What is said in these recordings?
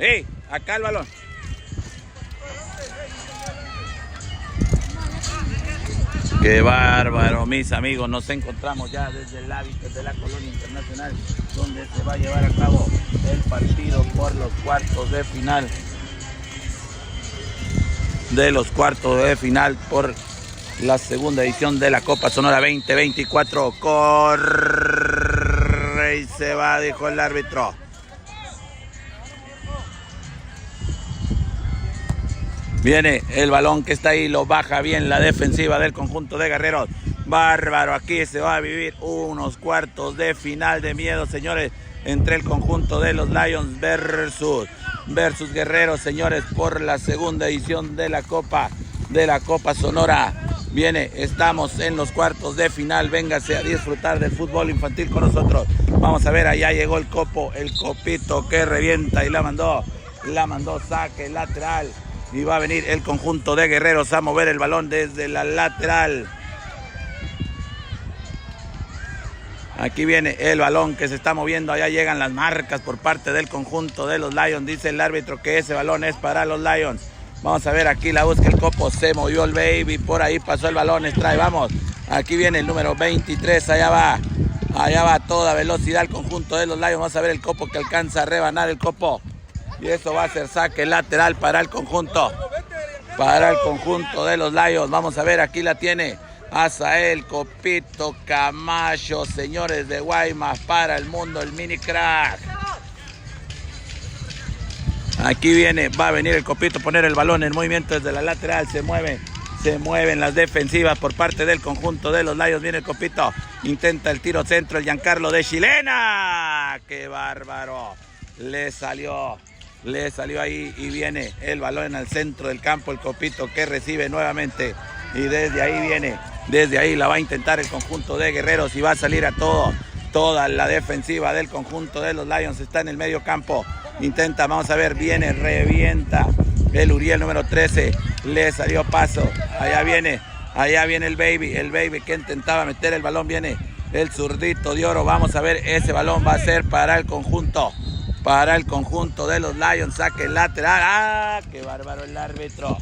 ¡Ey! Acá el balón. ¡Qué bárbaro, mis amigos! Nos encontramos ya desde el hábitat de la Colonia Internacional, donde se va a llevar a cabo el partido por los cuartos de final. Por la segunda edición de la Copa Sonora 2024. Corre y se va, dijo el árbitro. Viene el balón que está ahí, lo baja bien la defensiva del conjunto de Guerreros. Bárbaro, aquí se va a vivir unos cuartos de final de miedo, señores, entre el conjunto de los Lions versus Guerreros, señores, por la segunda edición de la Copa Sonora. Estamos en los cuartos de final. Véngase a disfrutar del fútbol infantil con nosotros. Vamos a ver, allá llegó el copito que revienta y la mandó saque lateral. Y va a venir el conjunto de Guerreros a mover el balón desde la lateral. Aquí viene el balón que se está moviendo. Allá llegan las marcas por parte del conjunto de los Lions. Dice el árbitro que ese balón es para los Lions. Vamos a ver, aquí la busca el copo. Se movió el baby. Por ahí pasó el balón. Extrae, vamos. Aquí viene el número 23. Allá va a toda velocidad el conjunto de los Lions. Vamos a ver el copo que alcanza a rebanar el copo. Y eso va a ser saque lateral para el conjunto de los Lions. Vamos a ver, aquí la tiene Azael Copito Camacho, señores de Guaymas, para el mundo, el mini crack. Aquí va a venir el copito a poner el balón en movimiento desde la lateral. Se mueven las defensivas por parte del conjunto de los Lions. Viene el copito, intenta el tiro centro, el Giancarlo de chilena. ¡Qué bárbaro! Le salió ahí y viene el balón al centro del campo. El copito que recibe nuevamente y desde ahí la va a intentar el conjunto de Guerreros y va a salir a toda la defensiva del conjunto de los Lions. Está en el medio campo, intenta, vamos a ver, revienta el Uriel número 13, le salió paso. Allá viene el baby que intentaba meter el balón. Viene el zurdito de oro. Vamos a ver, ese balón va a ser para el conjunto de los Lions. Saque lateral. ¡Ah! ¡Qué bárbaro el árbitro!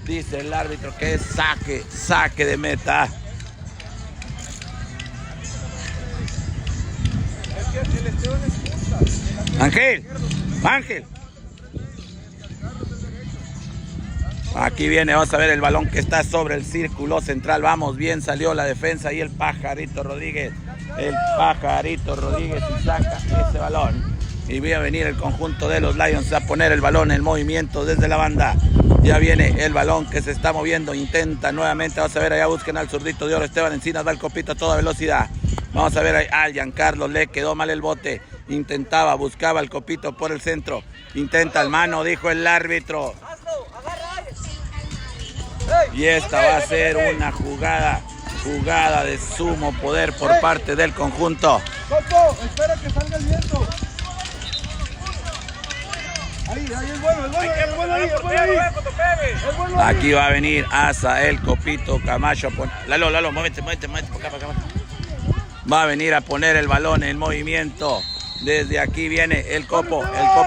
Dice el árbitro que es saque de meta. Ángel. Aquí viene, vamos a ver el balón que está sobre el círculo central. Vamos, bien salió la defensa y el Pajarito Rodríguez. Y saca ese balón. Y va a venir el conjunto de los Lions a poner el balón en movimiento desde la banda. Ya viene el balón que se está moviendo. Intenta nuevamente. Vamos a ver, allá busquen al zurdito de oro. Esteban Encinas va el copito a toda velocidad. Vamos a ver al Giancarlo. Le quedó mal el bote. Buscaba el copito por el centro. Intenta el mano, dijo el árbitro. Y esta va a ser una jugada de sumo poder por parte del conjunto. Coco, espera que salga el viento. Ahí es bueno, ahí. Aquí va a venir Azael Copito Camacho. Lalo, muévete para acá. Va a venir a poner el balón en movimiento. Desde aquí viene el copo. ¡Ja!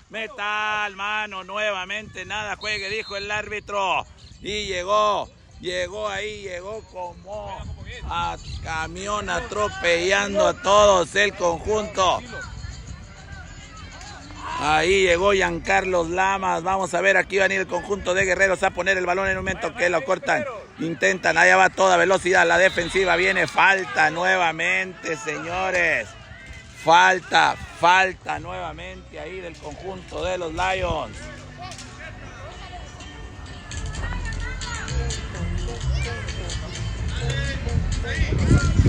Metal, mano, nuevamente nada juegue, dijo el árbitro. Y llegó como a camión atropellando a todos el conjunto. Ahí llegó Giancarlos Lamas. Vamos a ver, aquí va a venir el conjunto de Guerreros a poner el balón en un momento que lo cortan. Intentan, allá va a toda velocidad la defensiva. Viene falta nuevamente, señores. Falta nuevamente ahí del conjunto de los Lions.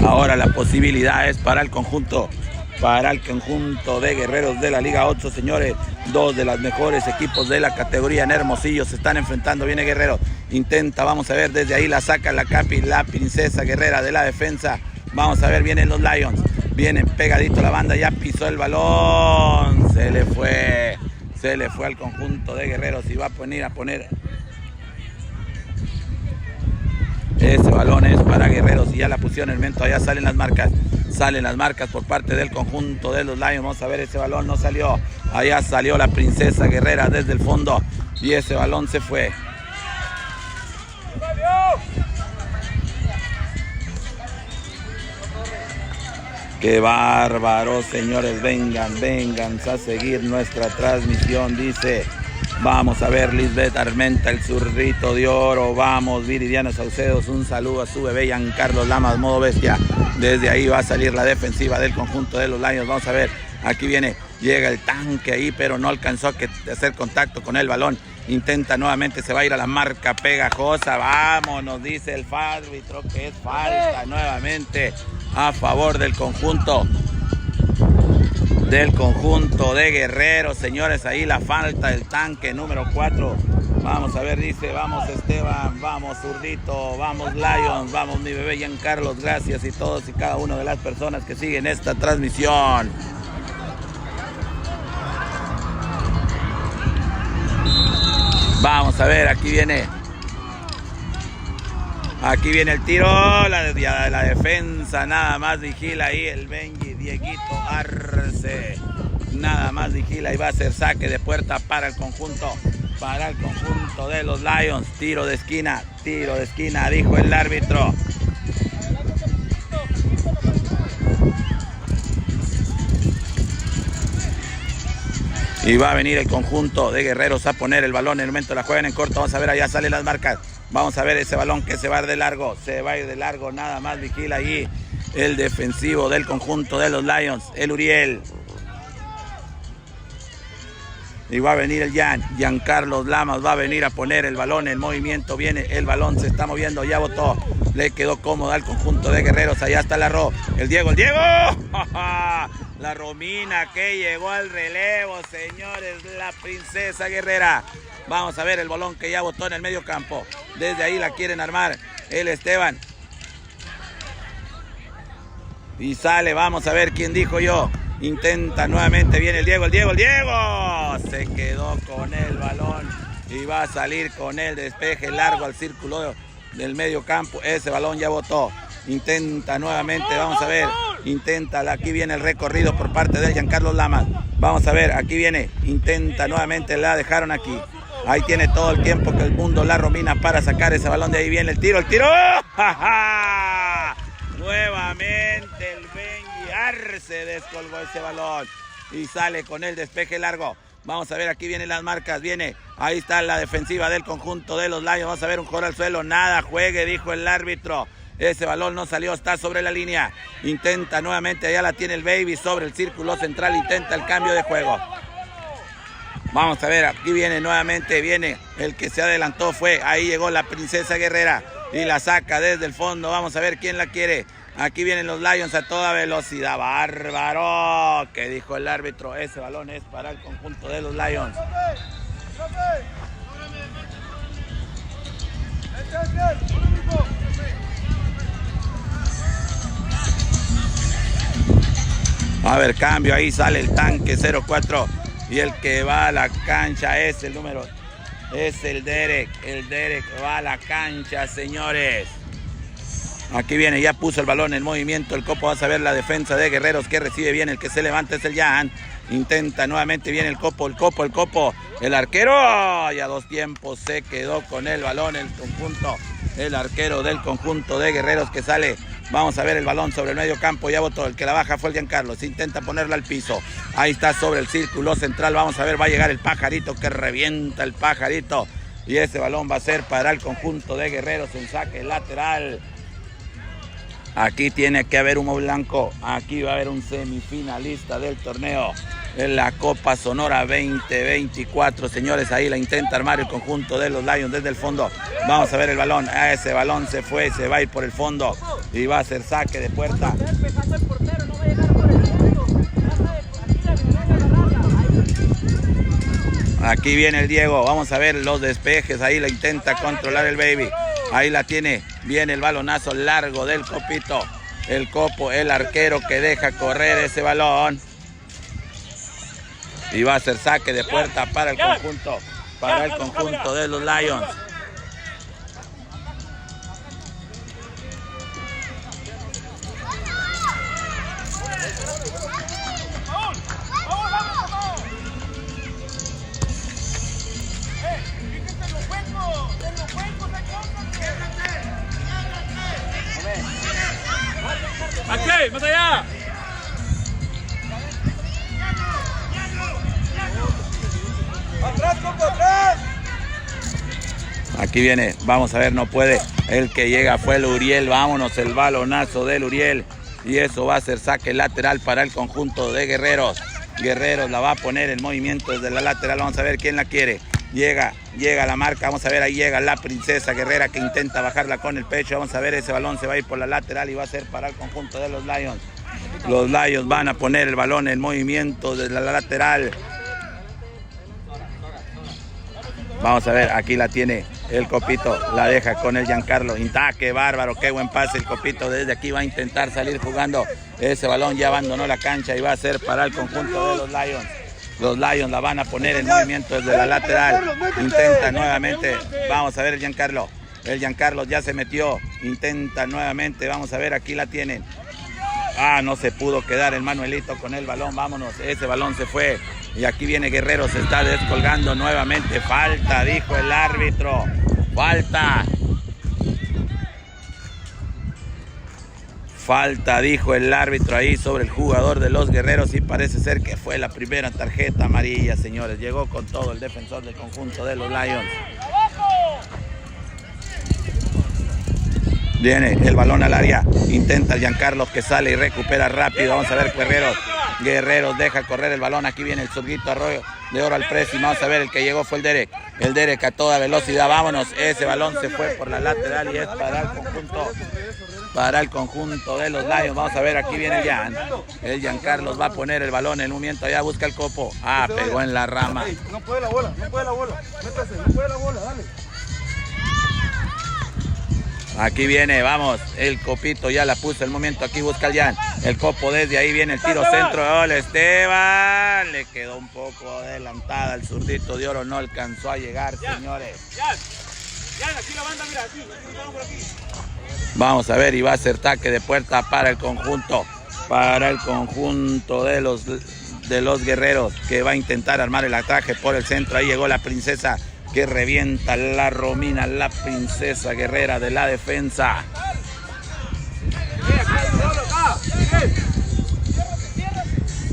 Ahora la posibilidad es para el conjunto de Guerreros de la Liga 8, señores. Dos de los mejores equipos de la categoría en Hermosillo se están enfrentando. Viene Guerrero, intenta, vamos a ver, desde ahí la saca la princesa guerrera de la defensa. Vamos a ver, vienen los Lions, vienen pegadito la banda, ya pisó el balón, se le fue al conjunto de Guerreros y va a poner Ese balón es para Guerreros y ya la pusieron en el momento. Allá salen las marcas. Salen las marcas por parte del conjunto de los Lions. Vamos a ver, ese balón no salió. Allá salió la princesa guerrera desde el fondo. Y ese balón se fue. ¡Qué bárbaro, señores! Vengan, vengan a seguir nuestra transmisión, dice. Vamos a ver, Lisbeth Armenta, el zurrito de oro. Vamos, Viridiana Saucedos, un saludo a su bebé Giancarlo Lamas, modo bestia. Desde ahí va a salir la defensiva del conjunto de los Lions. Vamos a ver, aquí viene, llega el tanque ahí, pero no alcanzó a hacer contacto con el balón. Intenta nuevamente, se va a ir a la marca pegajosa. Vamos, nos dice el árbitro que es falta nuevamente a favor del conjunto de Guerreros, señores. Ahí la falta del tanque número 4. Vamos a ver, dice, vamos Esteban, vamos Zurdito, vamos Lions, vamos mi bebé Giancarlo, gracias y todos y cada una de las personas que siguen esta transmisión. Vamos a ver, aquí viene el tiro, la defensa, nada más vigila ahí el Benji, Dieguito Arce, nada más vigila y va a ser saque de puerta para el conjunto de los Lions. Tiro de esquina, dijo el árbitro. Y va a venir el conjunto de Guerreros a poner el balón. En el momento la juegan en corto. Vamos a ver, allá salen las marcas. Vamos a ver ese balón que se va a ir de largo. Se va a ir de largo, nada más vigila allí el defensivo del conjunto de los Lions, el Uriel. Y va a venir el Giancarlo Lamas, va a venir a poner el balón en movimiento. Viene el balón, se está moviendo, ya botó. Le quedó cómodo al conjunto de Guerreros. Allá está el Diego. La Romina que llegó al relevo, señores, la princesa guerrera. Vamos a ver el balón que ya botó en el medio campo. Desde ahí la quieren armar el Esteban. Y sale, vamos a ver quién dijo yo. Intenta nuevamente, viene el Diego. Se quedó con el balón y va a salir con el despeje largo al círculo del medio campo. Ese balón ya botó. Intenta nuevamente, vamos a ver. Aquí viene el recorrido por parte del Giancarlo Lamas. Vamos a ver, aquí viene. Intenta nuevamente, la dejaron aquí. Ahí tiene todo el tiempo que el mundo la Romina para sacar ese balón. De ahí viene el tiro. ¡Ja, ja! Nuevamente el Benji Arce descolgó ese balón y sale con el despeje largo. Vamos a ver, aquí vienen las marcas, ahí está la defensiva del conjunto de los Lions. Vamos a ver un jugador al suelo, nada, juegue, dijo el árbitro. Ese balón no salió, está sobre la línea. Intenta nuevamente, allá la tiene el Baby sobre el círculo central, intenta el cambio de juego. Vamos a ver, aquí viene nuevamente, el que se adelantó ahí llegó la princesa guerrera y la saca desde el fondo. Vamos a ver quién la quiere. Aquí vienen los Lions a toda velocidad. ¡Bárbaro! Que dijo el árbitro. Ese balón es para el conjunto de los Lions. A ver, cambio. Ahí sale el tanque 04. Y el que va a la cancha es el Derek. El Derek va a la cancha, señores. Aquí viene, ya puso el balón en movimiento el Copo. Vas a ver la defensa de Guerreros que recibe bien. El que se levanta es el Jan. Intenta nuevamente, viene el Copo. El arquero. Y a dos tiempos se quedó con el balón el arquero del conjunto de Guerreros que sale. Vamos a ver el balón sobre el medio campo. Ya botó. El que la baja fue el Giancarlo. Se intenta ponerla al piso. Ahí está sobre el círculo central. Vamos a ver, va a llegar el pajarito que revienta el pajarito. Y ese balón va a ser para el conjunto de Guerreros en saque lateral. Aquí tiene que haber humo blanco. Aquí va a haber un semifinalista del torneo en la Copa Sonora 2024. Señores, ahí la intenta armar el conjunto de los Lions desde el fondo. Vamos a ver el balón. Ese balón se va a ir por el fondo y va a ser saque de puerta. Aquí viene el Diego. Vamos a ver los despejes. Ahí la intenta controlar el Baby. Ahí la tiene, viene el balonazo largo del Copito. El Copo, el arquero que deja correr ese balón. Y va a ser saque de puerta para el conjunto de los Lions. Aquí viene, vamos a ver, no puede. El que llega fue el Uriel. Vámonos, el balonazo del Uriel. Y eso va a ser saque lateral para el conjunto de Guerreros. Guerreros la va a poner en movimiento desde la lateral. Vamos a ver quién la quiere. Llega la marca. Vamos a ver, ahí llega la princesa guerrera que intenta bajarla con el pecho. Vamos a ver, ese balón se va a ir por la lateral y va a ser para el conjunto de los Lions. Los Lions van a poner el balón en movimiento desde la lateral. Vamos a ver, aquí la tiene el Copito, la deja con el Giancarlo. Qué bárbaro, qué buen pase el Copito. Desde aquí va a intentar salir jugando. Ese balón ya abandonó la cancha y va a ser para el conjunto de los Lions. Los Lions la van a poner en movimiento desde la lateral. Intenta nuevamente. Vamos a ver el Giancarlo. El Giancarlo ya se metió. Intenta nuevamente. Vamos a ver, aquí la tienen. No se pudo quedar el Manuelito con el balón. Vámonos, ese balón se fue. Y aquí viene Guerrero, se está descolgando nuevamente. Falta, dijo el árbitro. Falta. Falta, dijo el árbitro ahí sobre el jugador de los Guerreros. Y parece ser que fue la primera tarjeta amarilla, señores. Llegó con todo el defensor del conjunto de los Lions. Viene el balón al área. Intenta el Giancarlo que sale y recupera rápido. Vamos a ver, Guerreros deja correr el balón. Aquí viene el zurguito Arroyo de oro al press. Y vamos a ver, el que llegó fue el Derek. El Derek a toda velocidad. Vámonos. Ese balón se fue por la lateral y es para el conjunto de los Lions. Vamos a ver, aquí viene el Giancarlo va a poner el balón en un momento. Allá busca el Copo. Pegó en la rama. No puede la bola. Métase, no puede la bola, dale. Aquí viene, vamos, el Copito ya la puso el momento, aquí busca el Jan, el Copo desde ahí viene el tiro centro, ¡ole, Esteban! Le quedó un poco adelantada, el zurdito de oro no alcanzó a llegar, señores. Jan, aquí la banda, mira, aquí, vamos por aquí. Vamos a ver, y va a ser taque de puerta para el conjunto de los Guerreros, que va a intentar armar el ataque por el centro. Ahí llegó la princesa, que revienta la Romina, la princesa guerrera de la defensa.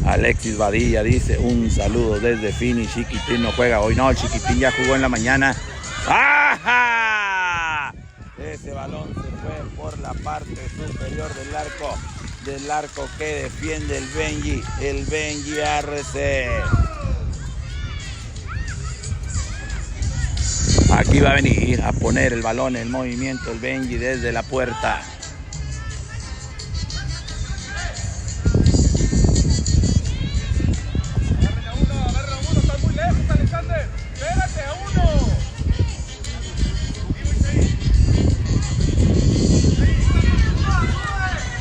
Alexis Badilla dice un saludo desde Fini. Chiquitín no juega hoy, no, el Chiquitín ya jugó en la mañana. ¡Ajá! Ese balón se fue por la parte superior del arco que defiende el Benji RC. Aquí va a venir a poner el balón en movimiento el Benji desde la puerta. Agarra uno, está muy lejos, Alexander. Espérate, a uno.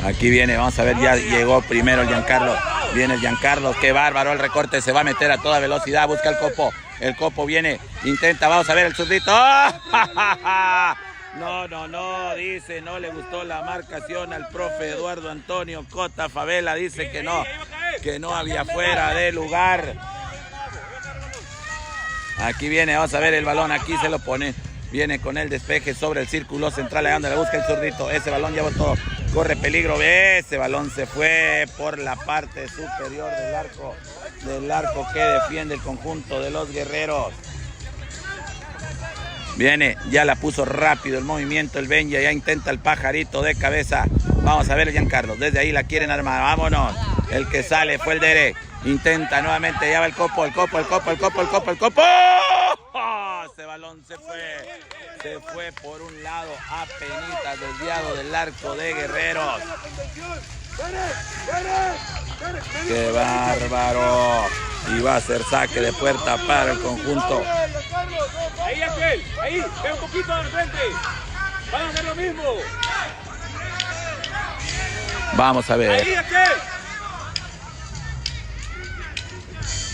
Aquí viene, vamos a ver, ya llegó primero el Giancarlo. Viene el Giancarlo, qué bárbaro el recorte, se va a meter a toda velocidad, busca el Copo. El Copo viene, intenta, vamos a ver el zurdito. No, dice, no le gustó la marcación al profe Eduardo Antonio Cota Favela, dice que no había fuera de lugar. Aquí viene, vamos a ver el balón, aquí se lo pone. Viene con el despeje sobre el círculo central, ahí donde le busca el zurdito. Ese balón lleva todo, corre peligro, ese balón se fue por la parte superior del arco que defiende el conjunto de los Guerreros. Viene, ya la puso rápido el movimiento el Benja, ya intenta el pajarito de cabeza. Vamos a ver el Giancarlo, desde ahí la quieren armar, vámonos. El que sale fue el Dere, intenta nuevamente, ya va el Copo. Ese balón se fue por un lado, apenitas desviado del arco de Guerreros. ¡Qué bárbaro! Y va a ser saque de puerta para el conjunto. Ahí, aquel, ahí, ve un poquito al frente. Van a hacer lo mismo. Vamos a ver. Ahí, aquel.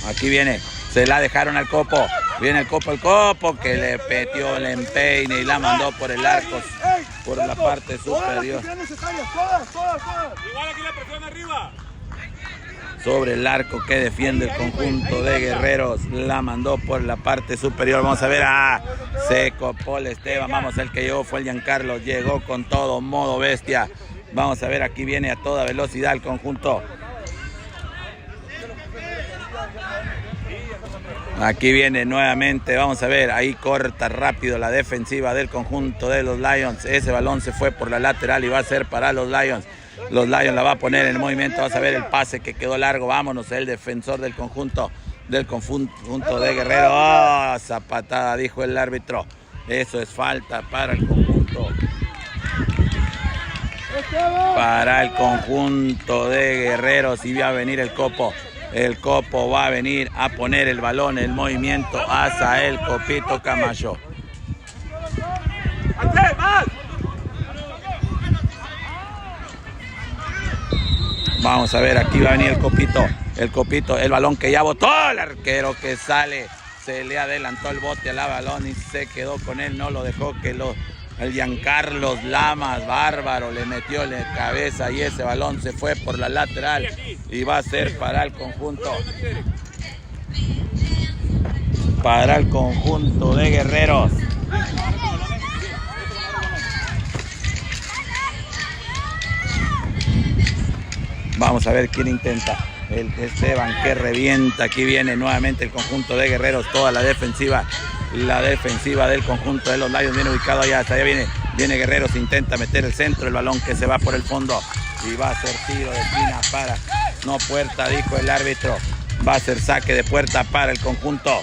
Aquí viene, se la dejaron al Copo. Viene el Copo que le petió el empeine y la mandó por el arco, por la parte superior. Igual aquí la presión arriba. Sobre el arco que defiende el conjunto de Guerreros, la mandó por la parte superior. Vamos a ver, se copó el Esteban. Vamos, el que llegó fue el Giancarlo, llegó con todo, modo bestia. Vamos a ver, aquí viene a toda velocidad el conjunto. Aquí viene nuevamente, vamos a ver, ahí corta rápido la defensiva del conjunto de los Lions. Ese balón se fue por la lateral y va a ser para los Lions. Los Lions la va a poner en movimiento, vas a ver el pase que quedó largo. Vámonos, el defensor del conjunto de Guerrero. ¡Oh! Esa patada, dijo el árbitro. Eso es falta para el conjunto. Para el conjunto de Guerreros. Y va a venir el Copo. El Copo va a venir a poner el balón en movimiento hacia el Copito Camacho. Vamos a ver, aquí va a venir el Copito, el balón que ya botó el arquero que sale. Se le adelantó el bote al balón y se quedó con él, no lo dejó que el Giancarlos Lamas, bárbaro, le metió en la cabeza y ese balón se fue por la lateral y va a ser para el conjunto de Guerreros. Vamos a ver quién intenta. El Esteban que revienta. Aquí viene nuevamente el conjunto de Guerreros, toda la defensiva del conjunto de los Lions viene ubicado allá, hasta allá viene Guerreros, intenta meter el centro, el balón que se va por el fondo y va a ser tiro de esquina para, no puerta, dijo el árbitro, va a ser saque de puerta para el conjunto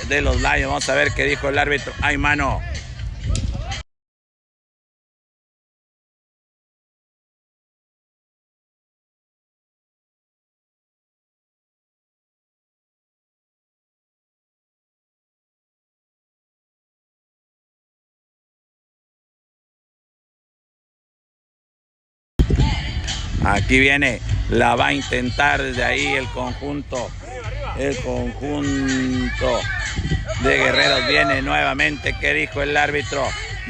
de los Lions. Vamos a ver qué dijo el árbitro. Hay mano. Aquí viene, la va a intentar desde ahí el conjunto de Guerreros. Viene nuevamente, ¿qué dijo el árbitro?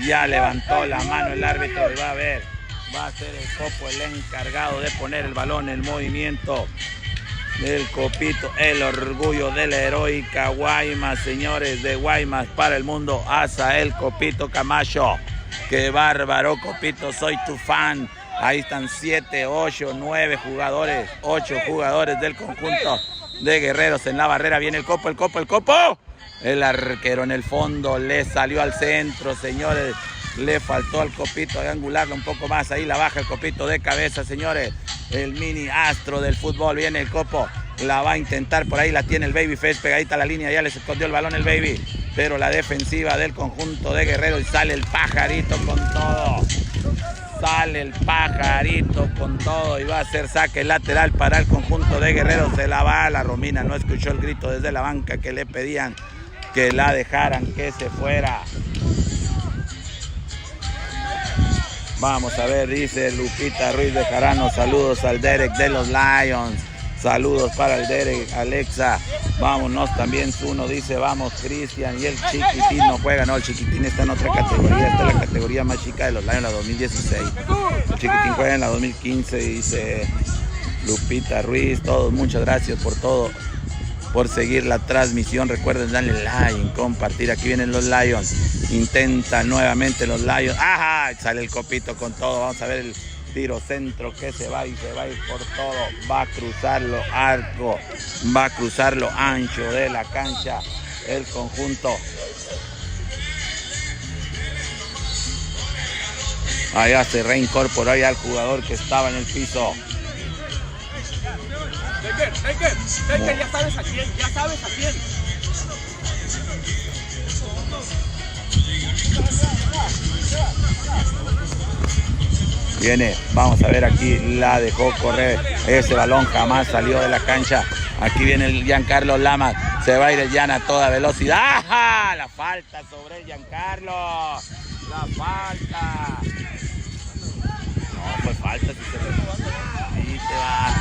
Ya levantó la mano el árbitro y va a ver, va a ser el Copo el encargado de poner el balón en movimiento. El Copito, el orgullo de la heroica Guaymas, señores, de Guaymas para el mundo, hacia el Copito Camacho. ¡Qué bárbaro, Copito! Soy tu fan. Ahí están 7, 8, 9 jugadores, 8 jugadores del conjunto de Guerreros en la barrera. Viene el Copo. El arquero en el fondo le salió al centro, señores. Le faltó al Copito de angularlo un poco más. Ahí la baja el Copito de cabeza, señores. El mini astro del fútbol. Viene el Copo. La va a intentar. Por ahí la tiene el Babyface pegadita a la línea. Ya les escondió el balón el Baby. Pero la defensiva del conjunto de Guerreros. Y sale el pajarito con todo. Sale el pajarito con todo y va a ser saque lateral para el conjunto de Guerreros. Se la va a la Romina. No escuchó el grito desde la banca que le pedían que la dejaran, que se fuera. Vamos a ver, dice Lupita Ruiz de Jarano. Saludos al Derek de los Lions. Saludos para el Derek, Alexa. Vámonos también, Zuno dice, vamos Cristian. Y el Chiquitín no juega, no, el Chiquitín está en otra categoría. Esta es la categoría más chica de los Lions, la 2016. El Chiquitín juega en la 2015, dice Lupita Ruiz. Todos, muchas gracias por todo, por seguir la transmisión. Recuerden darle like, compartir. Aquí vienen los Lions. Intentan nuevamente los Lions. ¡Ajá! Sale el Copito con todo. Vamos a ver el tiro centro que se va a ir por todo. Va a cruzarlo arco. Va a cruzarlo ancho de la cancha. El conjunto. Allá se reincorporó ya el jugador que estaba en el piso. Taker, ya sabes a quién. Viene, vamos a ver aquí, la dejó correr, ese balón jamás salió de la cancha. Aquí viene el Giancarlo Lamas, se va a ir el Gian a toda velocidad. ¡Ah! La falta sobre el Giancarlo, la falta. No, pues falta si se ve. Ahí te va.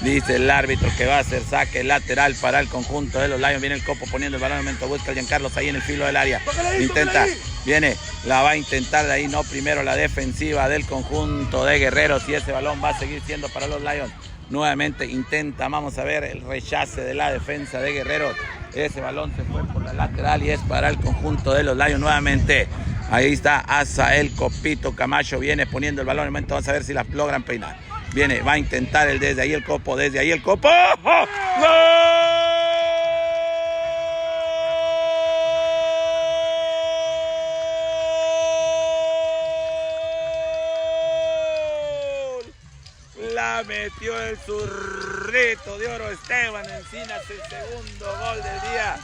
Dice el árbitro que va a hacer saque lateral para el conjunto de los Lions. Viene el Copo poniendo el balón, en momento busca el Giancarlo ahí en el filo del área. Intenta, viene, la va a intentar de ahí, no, primero la defensiva del conjunto de Guerreros y ese balón va a seguir siendo para los Lions. Nuevamente intenta, vamos a ver el rechace de la defensa de Guerreros. Ese balón se fue por la lateral y es para el conjunto de los Lions nuevamente. Ahí está hacia el Copito Camacho, viene poniendo el balón, en el momento vamos a ver si la logran peinar. Viene, va a intentar el desde ahí el copo, desde ahí el copo. ¡Oh! ¡Gol! La metió el zurrito de oro Esteban Encinas, el segundo gol del día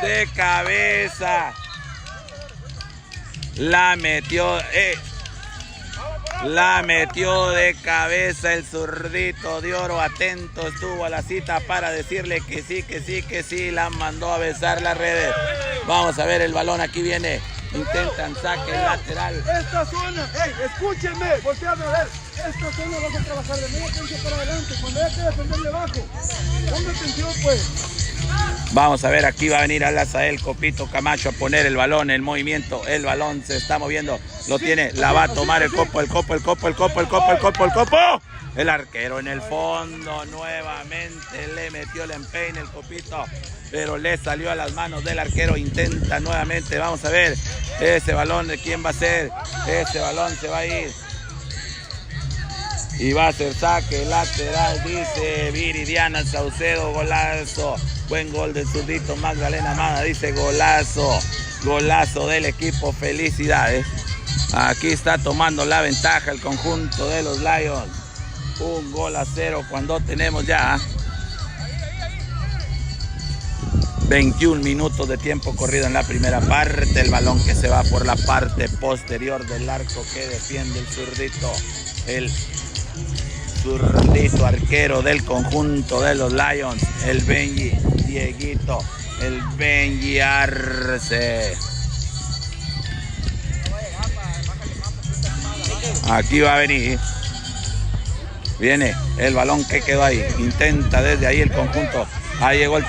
de cabeza. La metió de cabeza el zurdito de oro. Atento estuvo a la cita para decirle que sí. La mandó a besar las redes. Vamos a ver el balón, aquí viene. Intentan saque lateral. Esta zona, escúchenme, volteame a ver. Esta zona vas a trabajar de media cancha para adelante. Cuando haya que defenderle abajo, ponga atención pues. Vamos a ver, aquí va a venir Alazael Copito Camacho a poner el balón en movimiento. El balón se está moviendo, lo tiene, la va a tomar el copo. El arquero en el fondo nuevamente le metió el empeine el Copito, pero le salió a las manos del arquero. Intenta nuevamente, vamos a ver ese balón de quién va a ser. Ese balón se va a ir y va a ser saque lateral, dice Viridiana Saucedo. Golazo, buen gol del zurdito. Magdalena Amada dice golazo del equipo, felicidades. Aquí está tomando la ventaja el conjunto de los Lions, 1-0 cuando tenemos ya 21 minutos de tiempo corrido en la primera parte. El balón que se va por la parte posterior del arco que defiende el zurdito arquero del conjunto de los Lions, el Benji Dieguito, el Benji Arce. Aquí va a venir, viene el balón que quedó ahí, intenta desde ahí el conjunto. Ahí llegó el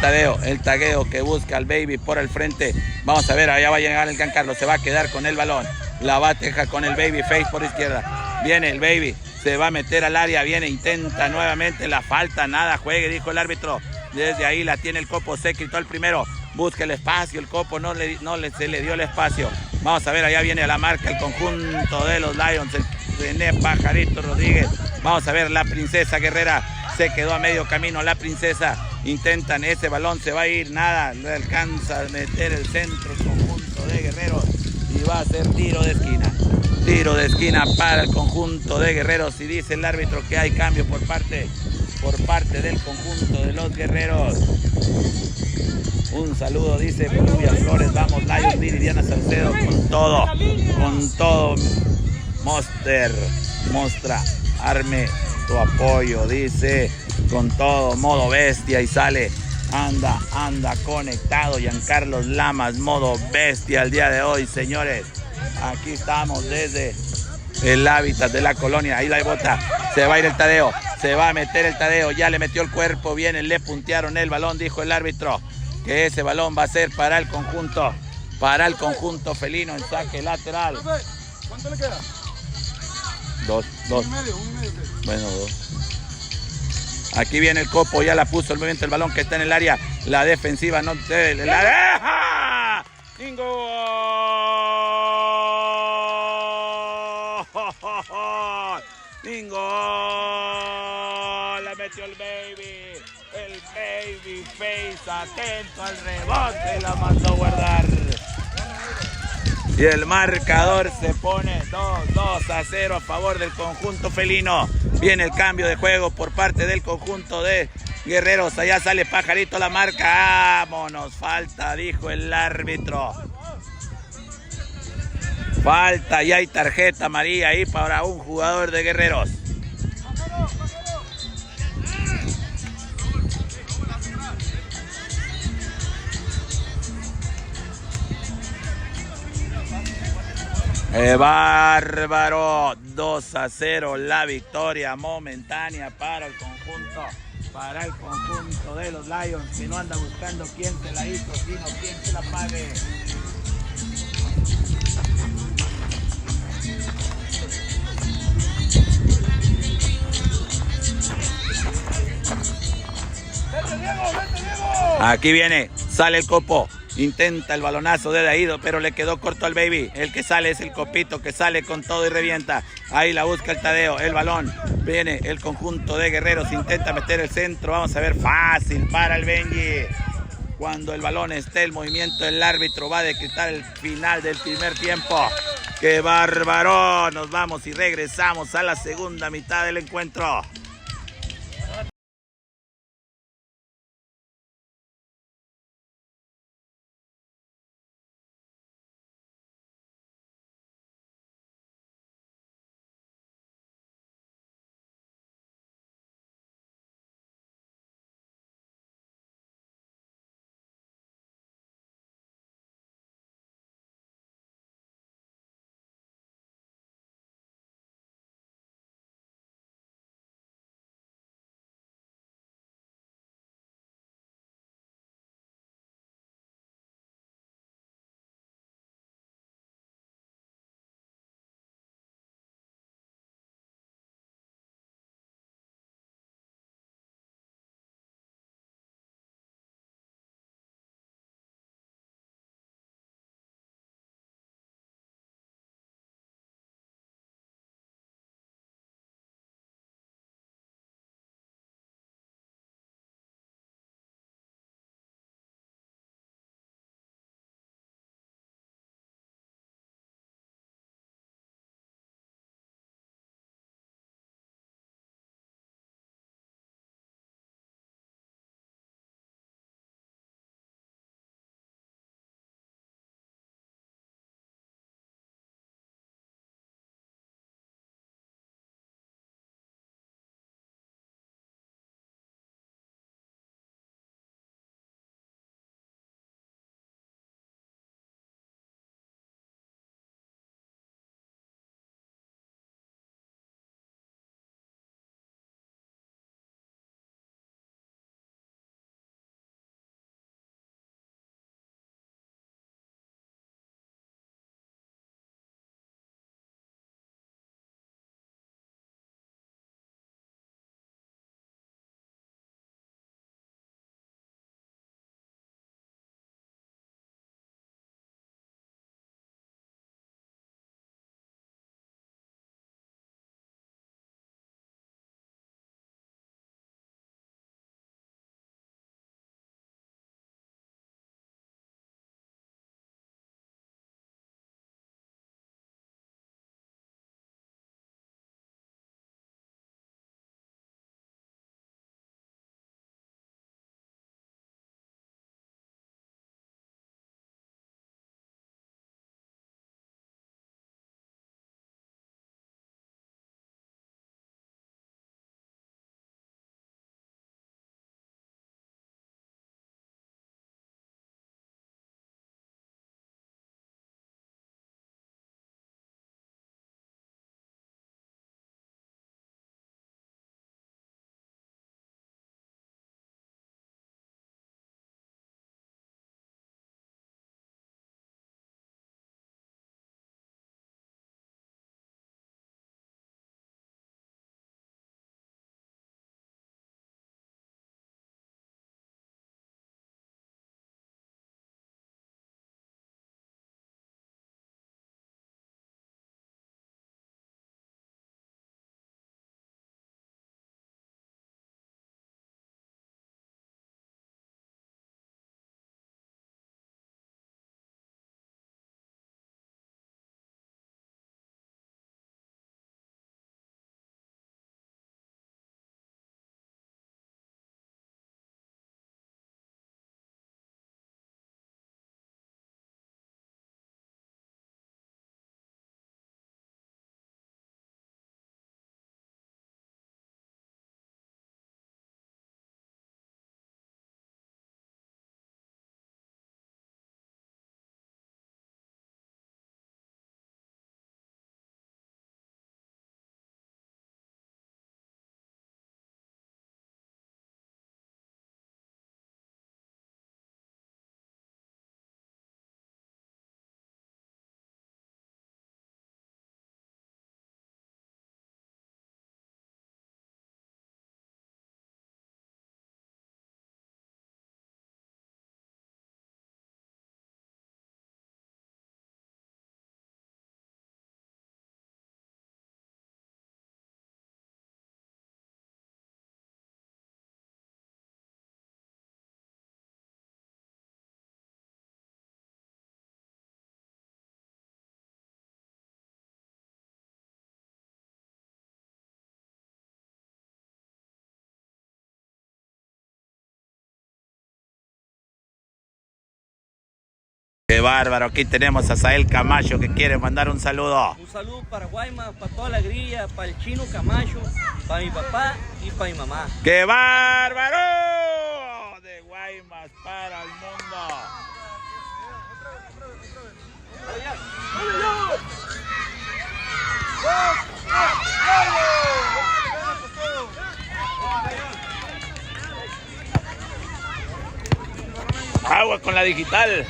tagueo que busca al Baby por el frente. Vamos a ver, allá va a llegar el Giancarlo, se va a quedar con el balón, la bateja con el Baby Face por izquierda. Viene el Baby, se va a meter al área, viene, intenta nuevamente la falta, nada, juegue, dijo el árbitro. Desde ahí la tiene el copo, se quitó el primero, busca el espacio, el copo se le dio el espacio. Vamos a ver, allá viene a la marca el conjunto de los Lions, el René Pajarito Rodríguez. Vamos a ver, la princesa Guerrera se quedó a medio camino, la princesa. Intentan, ese balón se va a ir, nada, le alcanza a meter el centro el conjunto de Guerreros y va a ser tiro de esquina. Tiro de esquina para el conjunto de Guerreros y dice el árbitro que hay cambio por parte del conjunto de los Guerreros. Un saludo, dice Lluvia Flores, vamos Lions, Viridiana Salcedo con todo. Mostra, arme tu apoyo, dice, con todo, modo bestia y sale, anda conectado Giancarlo Lamas, modo bestia el día de hoy, señores. Aquí estamos desde el hábitat de la colonia, ahí la bota, se va a ir el Tadeo, se va a meter el Tadeo, ya le metió el cuerpo, viene, le puntearon el balón, dijo el árbitro, que ese balón va a ser para el conjunto felino en saque lateral. ¿Cuánto le queda? Dos. 1 y medio. Bueno, 2. Aquí viene el copo, ya la puso el movimiento, el balón que está en el área, la defensiva no se la deja. ¡Bingo! La metió el Baby Face, atento al rebote, la mandó a guardar. Y el marcador se pone 2-0 a favor del conjunto felino. Viene el cambio de juego por parte del conjunto de Guerreros. Allá sale Pajarito la marca. ¡Vámonos! Falta, dijo el árbitro. Falta y hay tarjeta amarilla ahí para un jugador de Guerreros. Bárbaro, 2-0 la victoria momentánea para el conjunto de los Lions, que no anda buscando quién se la hizo, sino quién se la pague. Aquí viene, sale el copo, Intenta el balonazo de Daído, pero le quedó corto al Baby. El que sale es el Copito, que sale con todo y revienta. Ahí la busca el Tadeo, el balón. Viene el conjunto de Guerreros, intenta meter el centro. Vamos a ver, fácil para el Benji. Cuando el balón esté, el movimiento del árbitro va a decretar el final del primer tiempo. ¡Qué bárbaro! Nos vamos y regresamos a la segunda mitad del encuentro. bárbaro. Aquí tenemos a Sael Camacho que quiere mandar un saludo. Un saludo para Guaymas, para toda la grilla, para el chino Camacho, para mi papá y para mi mamá. ¡Qué bárbaro! De Guaymas para el mundo. Agua con la digital.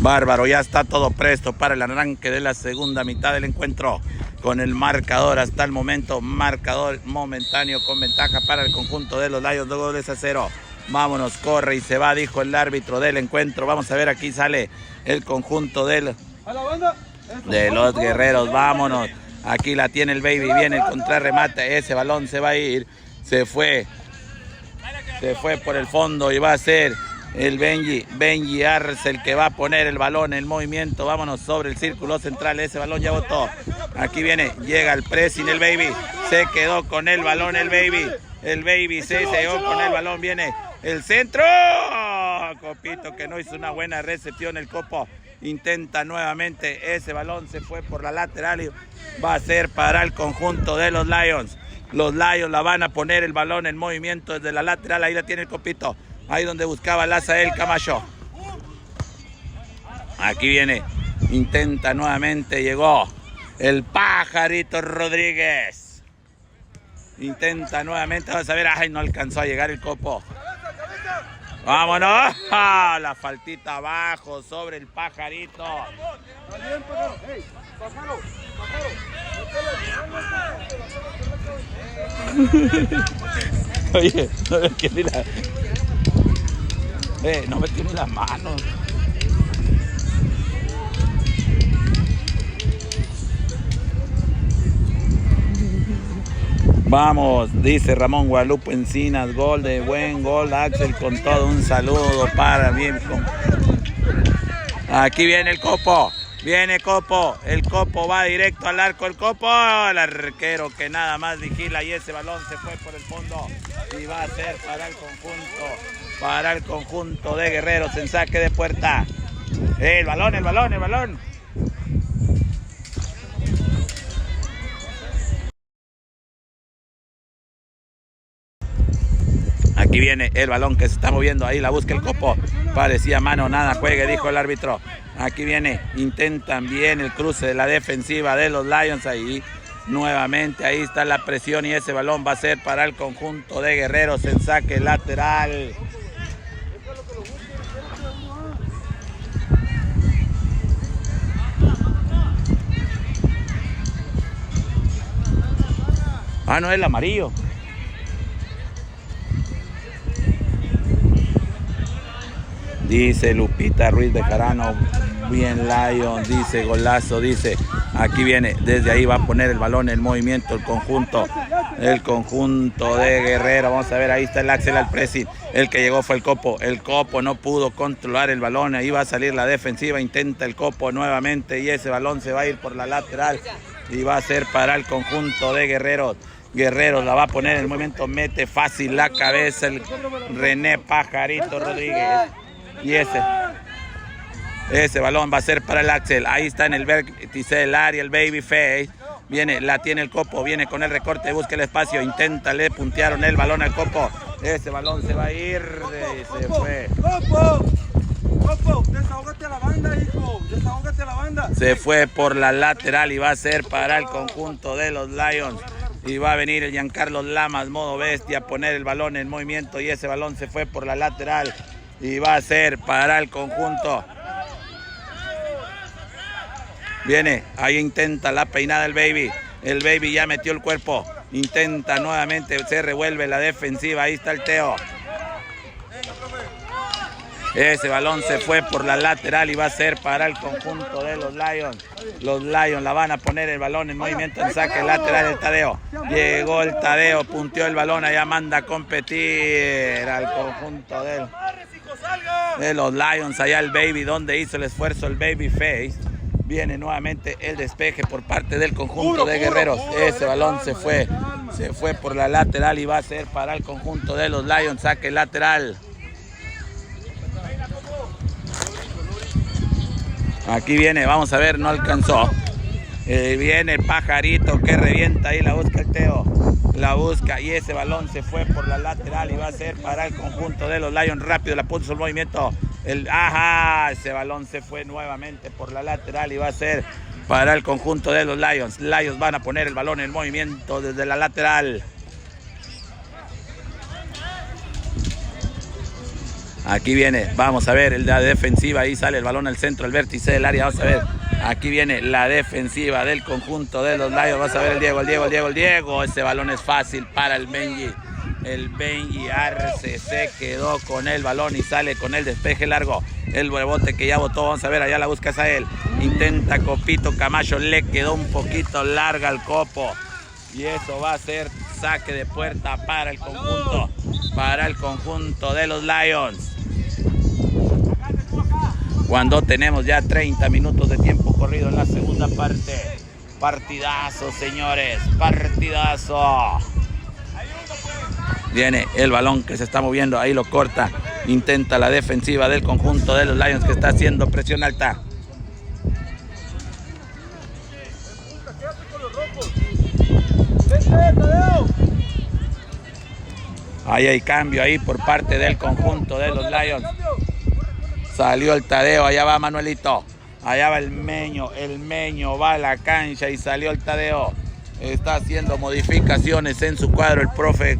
Bárbaro, ya está todo presto para el arranque de la segunda mitad del encuentro. Con el marcador hasta el momento, marcador momentáneo con ventaja para el conjunto de los Lions, 2-0. Vámonos, corre y se va, dijo el árbitro del encuentro. Vamos a ver, aquí sale el conjunto de los guerreros. Vámonos, aquí la tiene el baby, viene el contrarremate, ese balón se va a ir, se fue por el fondo y va a ser el Benji Arce el que va a poner el balón en movimiento. Vámonos sobre el círculo central, ese balón ya botó. Aquí viene, llega el pressing, el baby se quedó con el balón, el baby se quedó con el balón, viene el centro, Copito que no hizo una buena recepción, el Copo intenta nuevamente, ese balón se fue por la lateral y va a ser para el conjunto de los Lions. Los Lions la van a poner el balón en movimiento desde la lateral, ahí la tiene el Copito. Ahí donde buscaba el Sael Camacho. Aquí viene. Intenta nuevamente. Llegó el Pajarito Rodríguez. Intenta nuevamente. Vamos a ver. Ay, no alcanzó a llegar el Copo. ¡Vámonos! ¡Ah! La faltita abajo sobre el Pajarito. Oye, no me quiere la... no me tiene las manos. Vamos, dice Ramón Guadalupe Encinas, gol de buen gol, Axel con todo, un saludo para bien. Aquí viene el Copo, viene Copo, el Copo va directo al arco, el Copo, el arquero que nada más vigila y ese balón se fue por el fondo y va a ser para el conjunto de Guerreros en saque de puerta. El balón. Aquí viene el balón que se está moviendo, ahí la busca el Copo. Parecía mano, nada, juegue, dijo el árbitro. Aquí viene, intentan bien el cruce de la defensiva de los Lions ahí. Nuevamente, ahí está la presión y ese balón va a ser para el conjunto de Guerreros en saque lateral. Ah, no, es el amarillo. Dice Lupita Ruiz de Jarano, bien Lion, dice golazo, dice, aquí viene, desde ahí va a poner el balón en movimiento el conjunto de Guerrero. Vamos a ver, ahí está el Axel al pressing, el que llegó fue el Copo no pudo controlar el balón, ahí va a salir la defensiva, intenta el Copo nuevamente y ese balón se va a ir por la lateral y va a ser para el conjunto de Guerrero. Guerrero la va a poner en movimiento, mete fácil la cabeza el René Pajarito Rodríguez. Y ese balón va a ser para el Axel. Ahí está en el vértice del área el Babyface. Viene, la tiene el Copo, viene con el recorte, busca el espacio, intenta, le puntearon el balón al Copo. Ese balón se va a ir, se fue. Copo, desahógate a la banda, hijo, desahógate a la banda. Se fue por la lateral y va a ser para el conjunto de los Lions. Y va a venir el Giancarlo Lamas, modo bestia, a poner el balón en movimiento y ese balón se fue por la lateral. Y va a ser para el conjunto. Viene, ahí intenta la peinada el Baby. El Baby ya metió el cuerpo. Intenta nuevamente, se revuelve la defensiva. Ahí está el Teo. Ese balón se fue por la lateral y va a ser para el conjunto de los Lions. Los Lions la van a poner el balón en movimiento en saque lateral. El Tadeo. Llegó el Tadeo, punteó el balón. Allá manda a competir al conjunto de los Lions. Allá el Baby, donde hizo el esfuerzo el Babyface. Viene nuevamente el despeje por parte del conjunto de Guerreros. Ese balón se fue por la lateral y va a ser para el conjunto de los Lions. Saque lateral. Aquí viene, vamos a ver, no alcanzó. Viene Pajarito que revienta ahí, la busca el Teo. La busca y ese balón se fue por la lateral y va a ser para el conjunto de los Lions. Rápido, la puso el movimiento. Ese balón se fue nuevamente por la lateral y va a ser para el conjunto de los Lions. Lions van a poner el balón en movimiento desde la lateral. Aquí viene, vamos a ver, la defensiva, ahí sale el balón al centro, al vértice del área, vamos a ver. Aquí viene la defensiva del conjunto de los Lions, vamos a ver el Diego. Ese balón es fácil para el Benji. El Benji Arce se quedó con el balón y sale con el despeje largo. El rebote que ya botó, vamos a ver, allá la buscas a él. Intenta Copito Camacho, le quedó un poquito larga al copo. Y eso va a ser saque de puerta para el conjunto de los Lions. Cuando tenemos ya 30 minutos de tiempo corrido en la segunda parte. Partidazo, señores, partidazo. Viene el balón que se está moviendo, ahí lo corta. Intenta la defensiva del conjunto de los Lions que está haciendo presión alta. Ahí hay cambio ahí por parte del conjunto de los Lions. Salió el Tadeo, allá va Manuelito. Allá va el Meño va a la cancha y salió el Tadeo. Está haciendo modificaciones en su cuadro el profe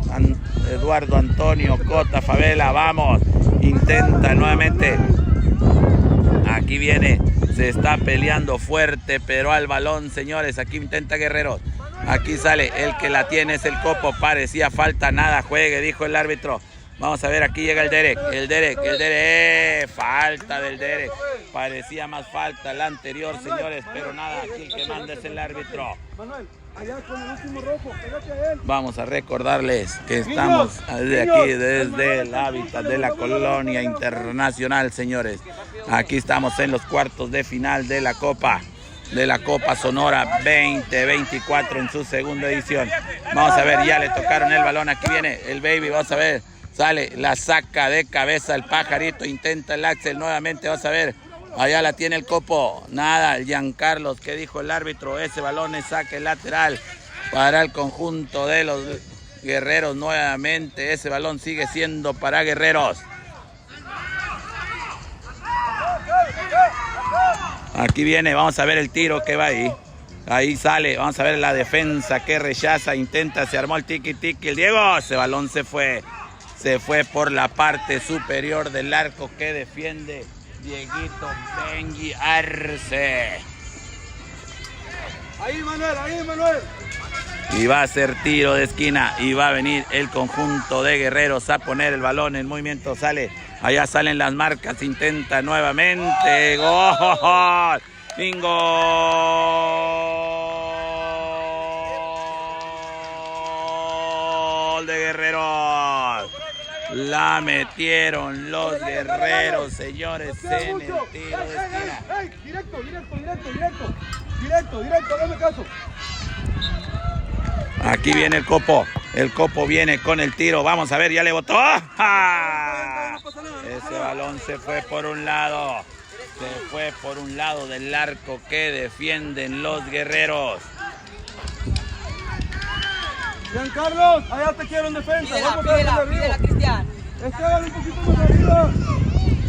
Eduardo Antonio Cota Favela. Vamos, intenta nuevamente. Aquí viene, se está peleando fuerte, pero al balón, señores. Aquí intenta Guerreros. Aquí sale, el que la tiene es el Copo. Parecía falta, nada, juegue, dijo el árbitro. Vamos a ver, aquí llega el Derek. Falta del Derek. Parecía más falta la anterior, señores, pero nada, aquí el que manda es el árbitro. Allá con el último rojo, pégate a él. Vamos a recordarles que estamos desde aquí, desde el hábitat de la Colonia Internacional, señores. Aquí estamos en los cuartos de final de la Copa Sonora 2024 en su segunda edición. Vamos a ver, ya le tocaron el balón. Aquí viene el Baby, vamos a ver. Sale, la saca de cabeza el Pajarito, intenta el Axel nuevamente, vamos a ver. Allá la tiene el Copo, nada, el Giancarlos, que dijo el árbitro, ese balón es saque lateral para el conjunto de los Guerreros nuevamente. Ese balón sigue siendo para Guerreros. Aquí viene, vamos a ver el tiro que va ahí. Ahí sale, vamos a ver la defensa que rechaza, intenta, se armó el tiki-tiki, el Diego, ese balón se fue por la parte superior del arco que defiende Dieguito Benji Arce. Ahí Manuel. Y va a ser tiro de esquina y va a venir el conjunto de Guerreros a poner el balón en movimiento. Sale, allá salen las marcas, intenta nuevamente. ¡Gol! ¡Bingo! ¡Gol de Guerreros! La metieron los Guerreros, señores, en el tiro de esquina. Directo, dame caso. Aquí viene el Copo viene con el tiro, vamos a ver, ya le botó. ¡Ah! Ese balón se fue por un lado del arco que defienden los Guerreros. Giancarlos, allá te quiero en defensa. Pídela, Cristian. Esteban, un poquito más arriba.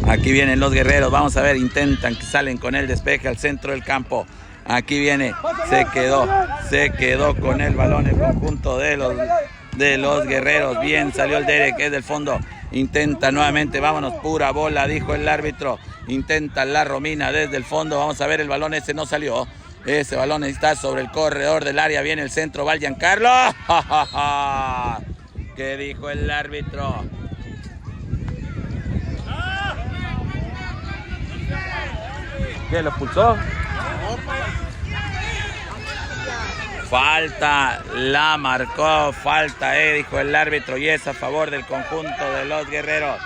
Aquí vienen los Guerreros, vamos a ver, intentan que salen con el despeje al centro del campo. Aquí viene, se quedó con el balón el conjunto de los Guerreros. Bien, salió el Derek, que es del fondo. Intenta nuevamente, vámonos, pura bola, dijo el árbitro. Intenta la Romina desde el fondo, vamos a ver, el balón ese no salió. Ese balón está sobre el corredor del área. Viene el centro, va el Giancarlo. ¿Qué dijo el árbitro? ¿Quién lo expulsó? Falta, la marcó, falta, dijo el árbitro, y es a favor del conjunto de los guerreros.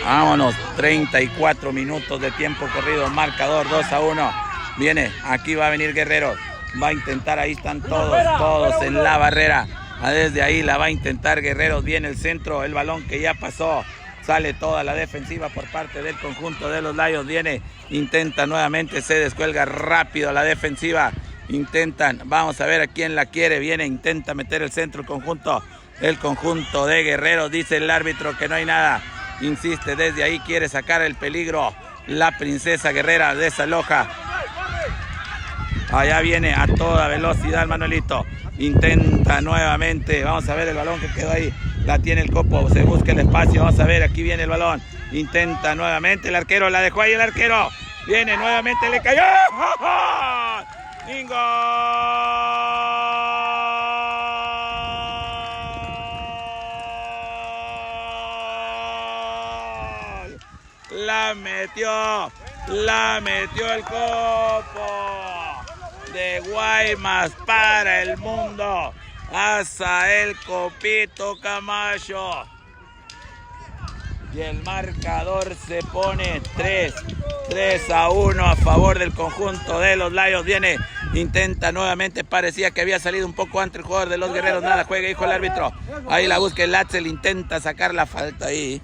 Vámonos, 34 minutos de tiempo corrido, marcador 2-1. Viene, aquí va a venir Guerreros, va a intentar, ahí están todos en la barrera. Desde ahí la va a intentar Guerreros, viene el centro, el balón que ya pasó. Sale toda la defensiva por parte del conjunto de los Lions. Viene, intenta nuevamente, se descuelga rápido la defensiva. Intentan, vamos a ver a quién la quiere. Viene, intenta meter el centro el conjunto de Guerreros. Dice el árbitro que no hay nada. Insiste, desde ahí quiere sacar el peligro. La princesa guerrera desaloja. Allá viene a toda velocidad Manuelito. Intenta nuevamente, vamos a ver el balón que quedó ahí. La tiene el Copo, se busca el espacio, vamos a ver, aquí viene el balón. Intenta nuevamente el arquero, la dejó ahí el arquero. Viene nuevamente, le cayó. ¡Bingo! La metió el Copo. De Guaymas para el mundo. Hasta el Copito Camacho. Y el marcador se pone 3-1 a favor del conjunto de los Lions. Viene, intenta nuevamente, parecía que había salido un poco antes el jugador de los Guerreros. Nada, juega, dijo el árbitro. Ahí la busca el Axel, intenta sacar la falta ahí.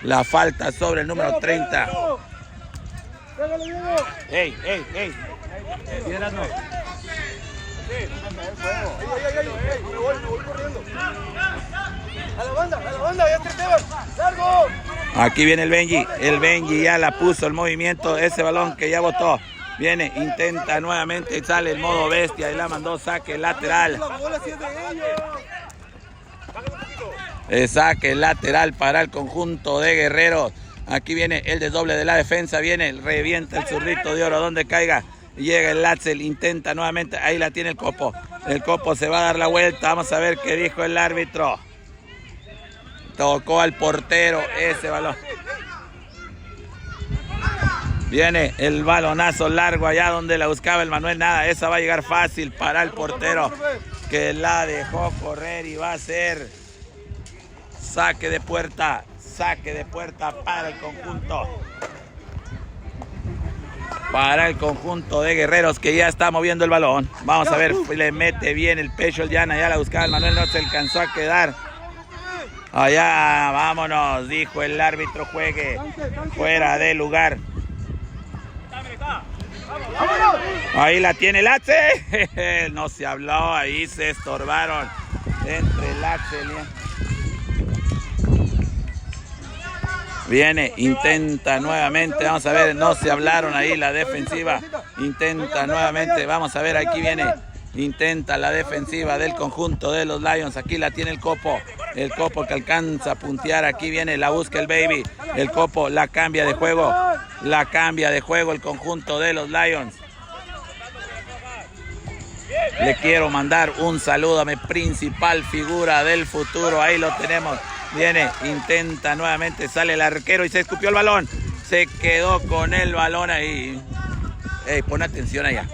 La falta sobre el número 30. ¡Ey! ¿Tienes no? Me voy corriendo. A la banda, ya te llevan. ¡Largo! Aquí viene el Benji ya la puso el movimiento, ese balón que ya botó. Viene, intenta nuevamente, sale el modo bestia y la mandó saque lateral. Saque lateral para el conjunto de Guerreros. Aquí viene el desdoble de la defensa, viene, revienta el zurrito de oro donde caiga. Llega el Axel, intenta nuevamente, ahí la tiene el Copo. El Copo se va a dar la vuelta, vamos a ver qué dijo el árbitro. Tocó al portero ese balón. Viene el balonazo largo allá donde la buscaba el Manuel, nada, esa va a llegar fácil para el portero que la dejó correr y va a ser saque de puerta para el conjunto de Guerreros que ya está moviendo el balón. Vamos a ver, le mete bien el pecho el Llana, ya la buscaba el Manuel, no se alcanzó a quedar. Allá, vámonos, dijo el árbitro, juegue fuera de lugar. Ahí la tiene el Axel. No se habló, ahí se estorbaron entre el Axel. Viene, intenta nuevamente, vamos a ver, no se hablaron ahí la defensiva. Intenta nuevamente, vamos a ver, aquí viene. Intenta la defensiva del conjunto de los Lions. Aquí la tiene el Copo. El Copo que alcanza a puntear. Aquí viene, la busca el Baby. El Copo la cambia de juego. La cambia de juego el conjunto de los Lions. Le quiero mandar un saludo a mi principal figura del futuro. Ahí lo tenemos. Viene, intenta nuevamente. Sale el arquero y se escupió el balón. Se quedó con el balón ahí. Ey, pon atención allá.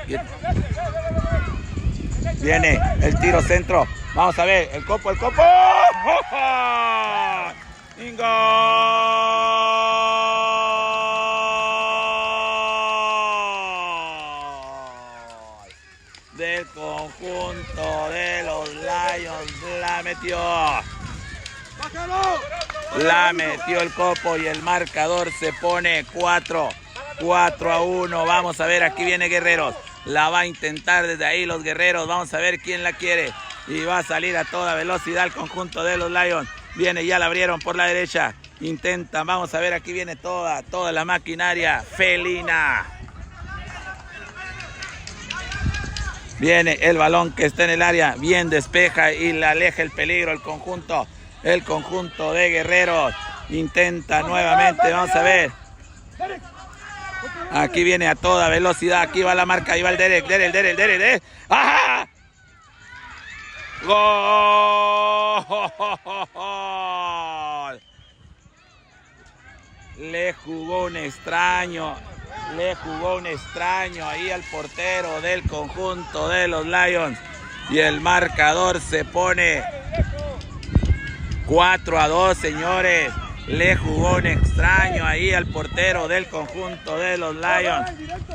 Viene el tiro centro. Vamos a ver, el Copo. ¡Bingo! Del conjunto de los Lions. La metió. La metió el Copo y el marcador se pone 4-1. Vamos a ver, aquí viene Guerreros. La va a intentar desde ahí los Guerreros. Vamos a ver quién la quiere. Y va a salir a toda velocidad el conjunto de los Lions. Viene, ya la abrieron por la derecha. Intentan, vamos a ver, aquí viene toda la maquinaria felina. Viene el balón que está en el área. Bien despeja y la aleja el peligro el conjunto de Guerreros. Intenta nuevamente, vamos a ver. Aquí viene a toda velocidad, aquí va la marca, ahí va el Derek. ¡Ajá! ¡Gol! Le jugó un extraño ahí al portero del conjunto de los Lions. Y el marcador se pone 4-2, señores. Le jugó un extraño ahí al portero del conjunto de los Lions. Directo,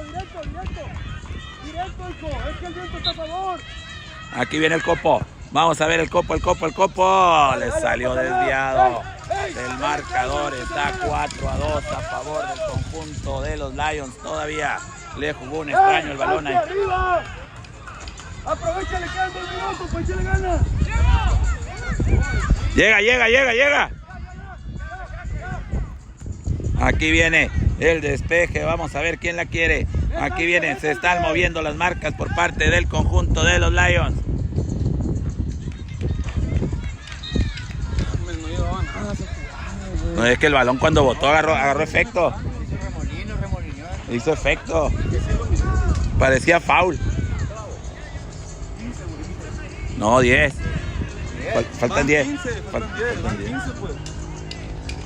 hijo. Es que el viento está a favor. Aquí viene el copo. Vamos a ver el copo. Le salió desviado. El marcador está 4-2 a favor del conjunto de los Lions. Todavía le jugó un extraño el balón ahí. ¡Arriba! Aprovecha, le quedan 2 minutos, pues le gana. Llega. Aquí viene el despeje, vamos a ver quién la quiere. Aquí viene, se están moviendo las marcas por parte del conjunto de los Lions. No, es que el balón cuando botó agarró efecto. Hizo efecto. Parecía foul. No, 10. Faltan 10.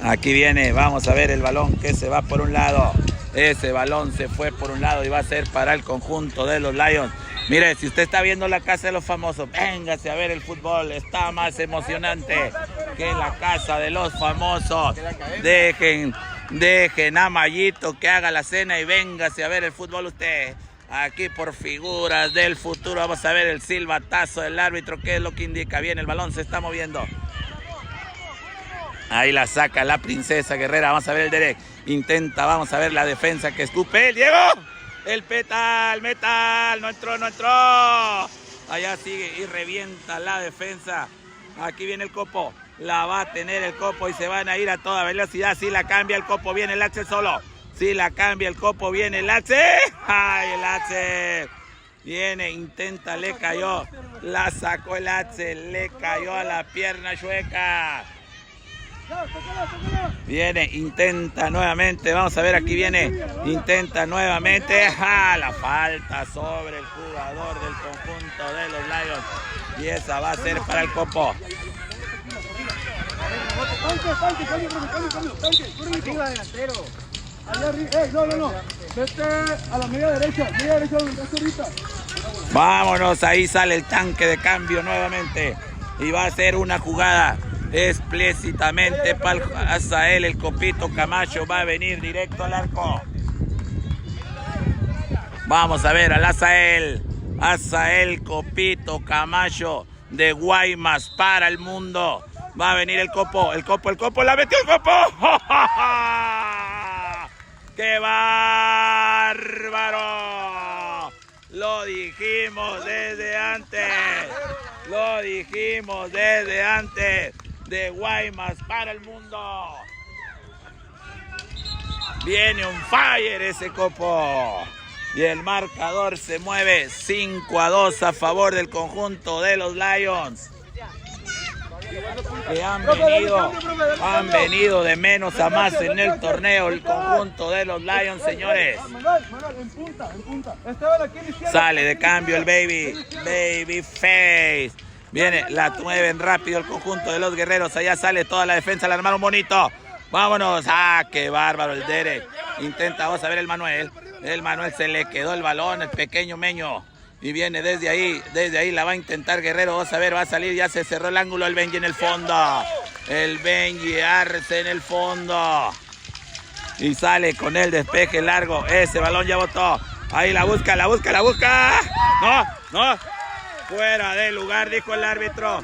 Aquí viene, vamos a ver el balón que se va por un lado. Ese balón se fue por un lado y va a ser para el conjunto de los Lions. Mire, si usted está viendo la Casa de los Famosos, véngase a ver el fútbol. Está más emocionante que la Casa de los Famosos. Dejen a Mayito que haga la cena y véngase a ver el fútbol usted. Aquí por figuras del futuro vamos a ver el silbatazo del árbitro, que es lo que indica. Bien, el balón se está moviendo. Ahí la saca la princesa guerrera. Vamos a ver el Derek. Intenta, vamos a ver la defensa que escupe. ¡El Diego! El metal. No entró. Allá sigue y revienta la defensa. Aquí viene el copo. La va a tener el copo y se van a ir a toda velocidad. Si la cambia el copo, viene el Axel solo. Si la cambia el copo, viene el Axel. ¡Ay, el Axel! Viene, intenta, le cayó. La sacó el Axel. Le cayó a la pierna chueca. Viene, intenta nuevamente. Vamos a ver, aquí viene. Intenta nuevamente. ¡Ja! La falta sobre el jugador del conjunto de los Lions. Y esa va a ser para el copo. Arriba, delantero. Allá arriba. No. Vete a la media derecha donde estás ahorita. Vámonos, ahí sale el tanque de cambio nuevamente. Y va a ser una jugada explícitamente para Azael. El Copito Camacho va a venir directo al arco. Vamos a ver al Azael Copito Camacho de Guaymas para el mundo. Va a venir el copo, la metió el copo. ¡Qué bárbaro! Lo dijimos desde antes. De Guaymas para el mundo. Viene un fire ese copo. Y el marcador se mueve 5-2 a favor del conjunto de los Lions. Que han venido de menos a más en el torneo el conjunto de los Lions, señores. En punta. Sale de cambio el Babyface. Viene, la mueven rápido el conjunto de los guerreros. Allá sale toda la defensa, la armaron bonito. Vámonos. ¡Ah, qué bárbaro el Derek! Intenta, vamos a ver el Manuel. El Manuel se le quedó el balón, el pequeño Meño. Y viene desde ahí la va a intentar Guerrero. Vamos a ver, va a salir, ya se cerró el ángulo. El Benji en el fondo. El Benji Arce en el fondo. Y sale con el despeje largo. Ese balón ya botó. Ahí la busca. No. Fuera de lugar, dijo el árbitro.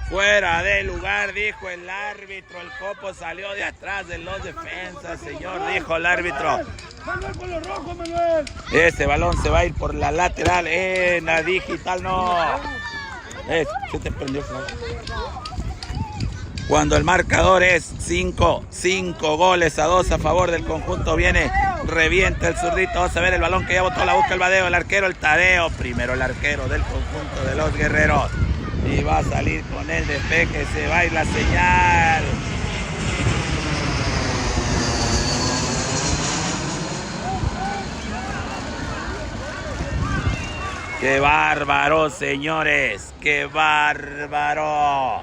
Fuera de lugar, dijo el árbitro. El copo salió de atrás de los defensas, señor, dijo el árbitro. Ese balón se va a ir por la lateral. La digital no. Se te prendió, Flavio. Cuando el marcador es 5 goles a 2 a favor del conjunto, viene, revienta el zurdito. Vamos a ver el balón que ya botó, la busca el Badeo, el arquero, el Tadeo. Primero el arquero del conjunto de los guerreros. Y va a salir con el despeje, se va a ir la señal. ¡Qué bárbaro, señores! ¡Qué bárbaro!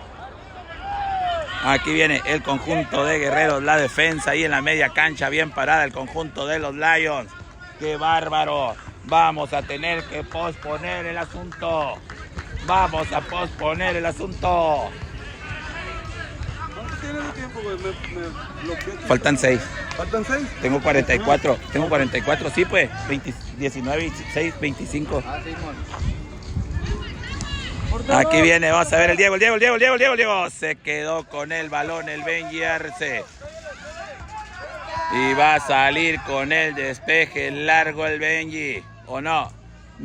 Aquí viene el conjunto de Guerreros, la defensa ahí en la media cancha, bien parada el conjunto de los Lions. ¡Qué bárbaro! Vamos a tener que posponer el asunto. Vamos a posponer el asunto. ¿Cuánto tiene de tiempo, güey? Faltan 6. ¿Faltan 6? Tengo 44. Tengo 44, sí, pues. 19, 26, 25. Aquí viene, vamos a ver el Diego. Se quedó con el balón el Benji Arce. Y va a salir con el despeje largo el Benji. ¿O no?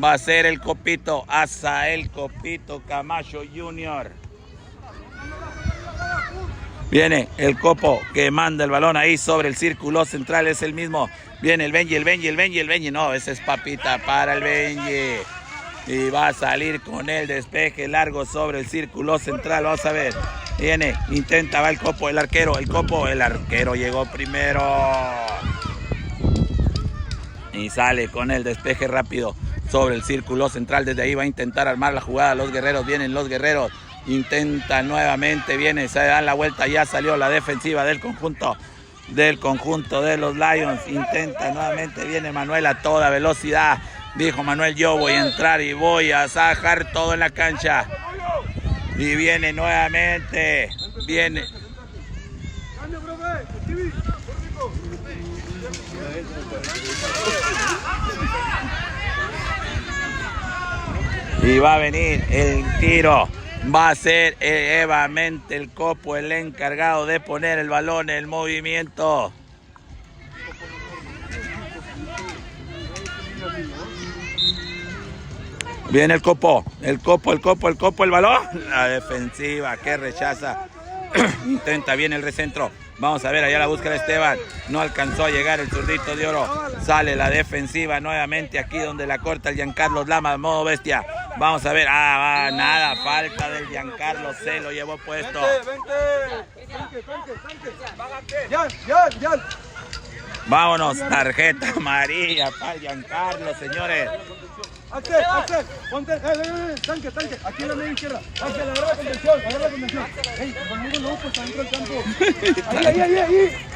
Va a ser el Copito, Azael Copito Camacho Jr. Viene el Copo que manda el balón ahí sobre el círculo central, es el mismo. Viene el Benji. No, ese es papita para el Benji. Y va a salir con el despeje largo sobre el círculo central. Vamos a ver. Viene, intenta, va el Copo, el arquero. El arquero llegó primero. Y sale con el despeje rápido sobre el círculo central. Desde ahí va a intentar armar la jugada. Los Guerreros, vienen los Guerreros. Intenta nuevamente, viene, se dan la vuelta, ya salió la defensiva del conjunto de los Lions. Intenta nuevamente, viene Manuel a toda velocidad. Dijo Manuel, yo voy a entrar y voy a sacar todo en la cancha. Y viene nuevamente, viene. Y va a venir el tiro. Va a ser nuevamente el Copo el encargado de poner el balón en movimiento. Viene el Copo, el balón. La defensiva que rechaza. Intenta bien el recentro. Vamos a ver, allá la búsqueda de Esteban. No alcanzó a llegar el zurdito de oro. Sale la defensiva nuevamente aquí donde la corta el Giancarlo Lama, modo bestia. Vamos a ver, nada, falta del Giancarlo, se lo llevó puesto. Ya. Vámonos, tarjeta amarilla para Giancarlo, señores. Axel, ponte, tanque, aquí en la media izquierda. Axel, agarra la contención, conmigo no, pues adentro del campo.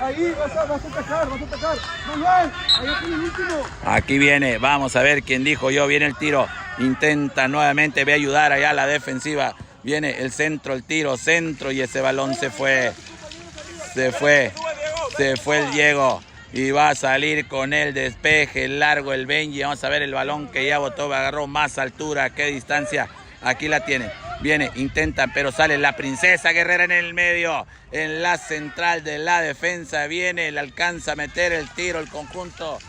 Ahí, vas a atacar. Muy bien, ahí es el último. Aquí viene, vamos a ver quién dijo yo, viene el tiro. Intenta nuevamente, ve a ayudar allá a la defensiva. Viene el centro, el tiro, centro y ese balón se fue el Diego. Y va a salir con el despeje largo el Benji. Vamos a ver el balón que ya botó, agarró más altura, qué distancia. Aquí la tiene. Viene, intentan, pero sale la princesa guerrera en el medio. En la central de la defensa viene, le alcanza a meter el tiro el conjunto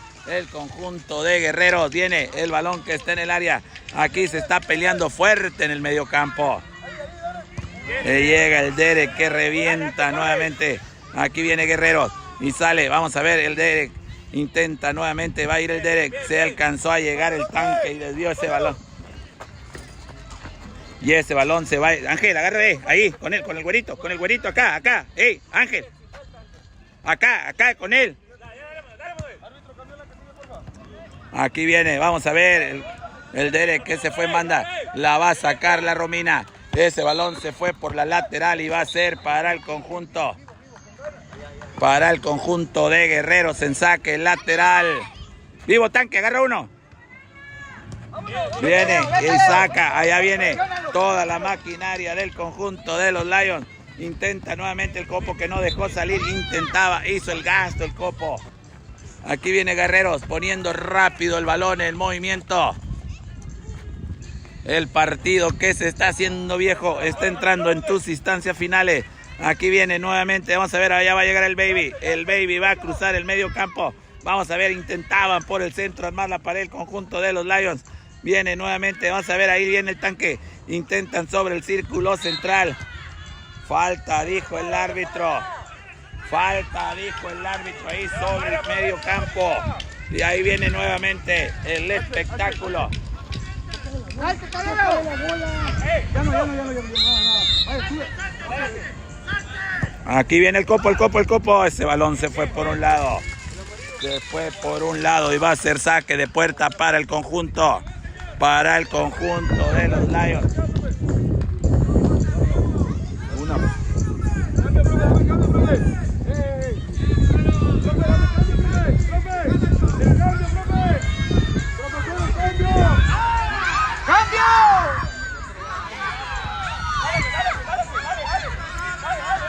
de Guerreros. Viene el balón que está en el área. Aquí se está peleando fuerte en el mediocampo. Llega el Derek que revienta nuevamente. Aquí viene Guerreros. Y sale, vamos a ver, el Derek intenta nuevamente, va a ir el Derek, se alcanzó a llegar el tanque y desvió ese balón. Y ese balón se va, Ángel, agárrale, ahí, con el güerito, acá, Ángel, acá, con él. Aquí viene, vamos a ver, el Derek que se fue en banda, la va a sacar la Romina. Ese balón se fue por la lateral y va a ser para el conjunto de Guerreros en saque lateral. Vivo tanque, agarra uno. Viene y saca, allá viene toda la maquinaria del conjunto de los Lions. Intenta nuevamente el Copo que no dejó salir, hizo el gasto el Copo. Aquí viene Guerreros poniendo rápido el balón en movimiento. El partido que se está haciendo viejo está entrando en sus instancias finales. Aquí viene nuevamente, vamos a ver, allá va a llegar el Baby va a cruzar el medio campo. Vamos a ver, intentaban por el centro armar la pared el conjunto de los Lions. Viene nuevamente, vamos a ver, ahí viene el tanque. Intentan sobre el círculo central. Falta, dijo el árbitro ahí sobre el medio campo. Y ahí viene nuevamente el espectáculo. Ya no. Vaya, sube. Aquí viene el copo. Ese balón se fue por un lado. Y va a ser saque de puerta para el conjunto. De los Lions.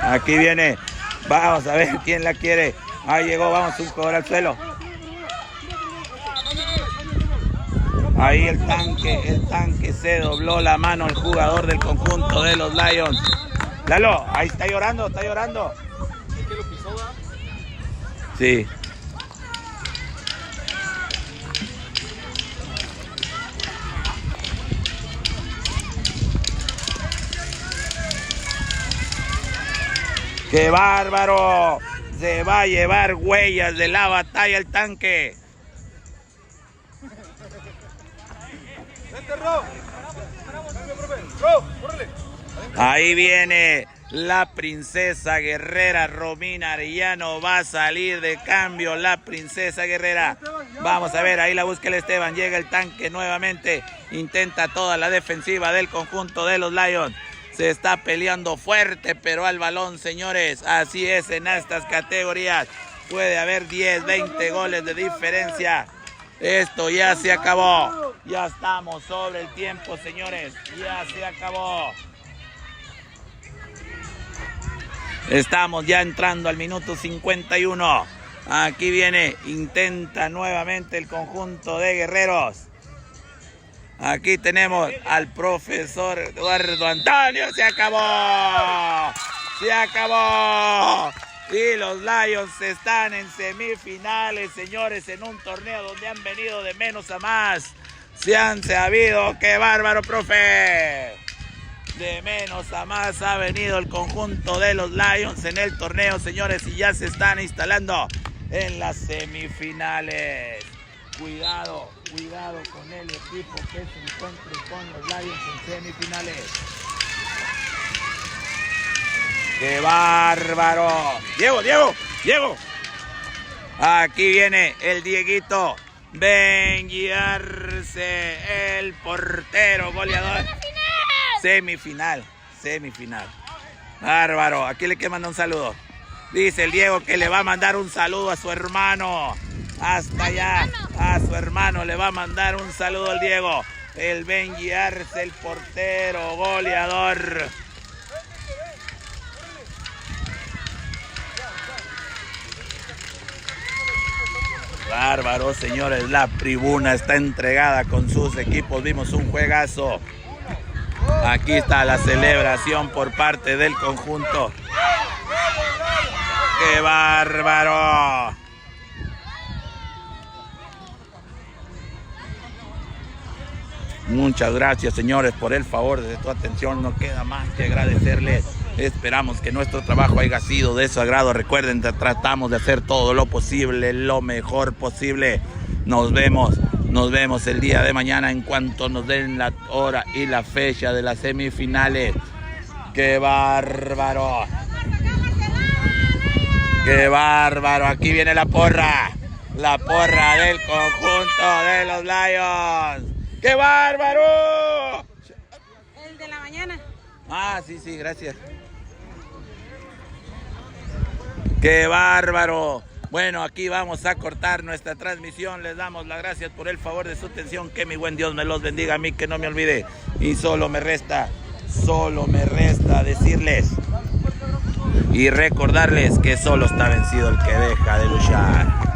Aquí viene. Vamos a ver quién la quiere. Ahí llegó, vamos, un jugador al suelo. Ahí el tanque se dobló la mano el jugador del conjunto de los Lions. Lalo, ahí está llorando. ¿Es que lo pisó, va? Sí. ¡Qué bárbaro! Se va a llevar huellas de la batalla el tanque. Ahí viene la princesa guerrera Romina Arellano. Va a salir de cambio la princesa guerrera. Vamos a ver, ahí la busca el Esteban. Llega el tanque nuevamente. Intenta toda la defensiva del conjunto de los Lions. Se está peleando fuerte, pero al balón, señores. Así es en estas categorías. Puede haber 10, 20 goles de diferencia. Esto ya se acabó. Ya estamos sobre el tiempo, señores. Ya se acabó. Estamos ya entrando al minuto 51. Aquí viene, intenta nuevamente el conjunto de guerreros. Aquí tenemos al profesor Eduardo Antonio. ¡Se acabó! ¡Se acabó! Y los Lions están en semifinales, señores, en un torneo donde han venido de menos a más. Se han sabido. ¡Qué bárbaro, profe! De menos a más ha venido el conjunto de los Lions en el torneo, señores, y ya se están instalando en las semifinales. Cuidado con el equipo que se encuentre con los Lions en semifinales. ¡Qué bárbaro! ¡Diego! Aquí viene el Dieguito Benji Arce, el portero goleador. Semifinal. Bárbaro. Aquí le quiero mandar un saludo. Dice el Diego que le va a mandar un saludo a su hermano. Hasta allá. A su hermano le va a mandar un saludo al Diego. El Benji Arce, el portero goleador. Bárbaro, señores. La tribuna está entregada con sus equipos. Vimos un juegazo. Aquí está la celebración por parte del conjunto. ¡Qué bárbaro! Muchas gracias, señores, por el favor de tu atención. No queda más que agradecerles. Esperamos que nuestro trabajo haya sido de su agrado. Recuerden que tratamos de hacer todo lo posible, lo mejor posible. Nos vemos el día de mañana en cuanto nos den la hora y la fecha de las semifinales. ¡Qué bárbaro! ¡Qué bárbaro! Aquí viene la porra. La porra del conjunto de los Lions. ¡Qué bárbaro! El de la mañana. Ah, sí, gracias. ¡Qué bárbaro! Bueno, aquí vamos a cortar nuestra transmisión. Les damos las gracias por el favor de su atención. Que mi buen Dios me los bendiga a mí, que no me olvide. Y solo me resta decirles y recordarles que solo está vencido el que deja de luchar.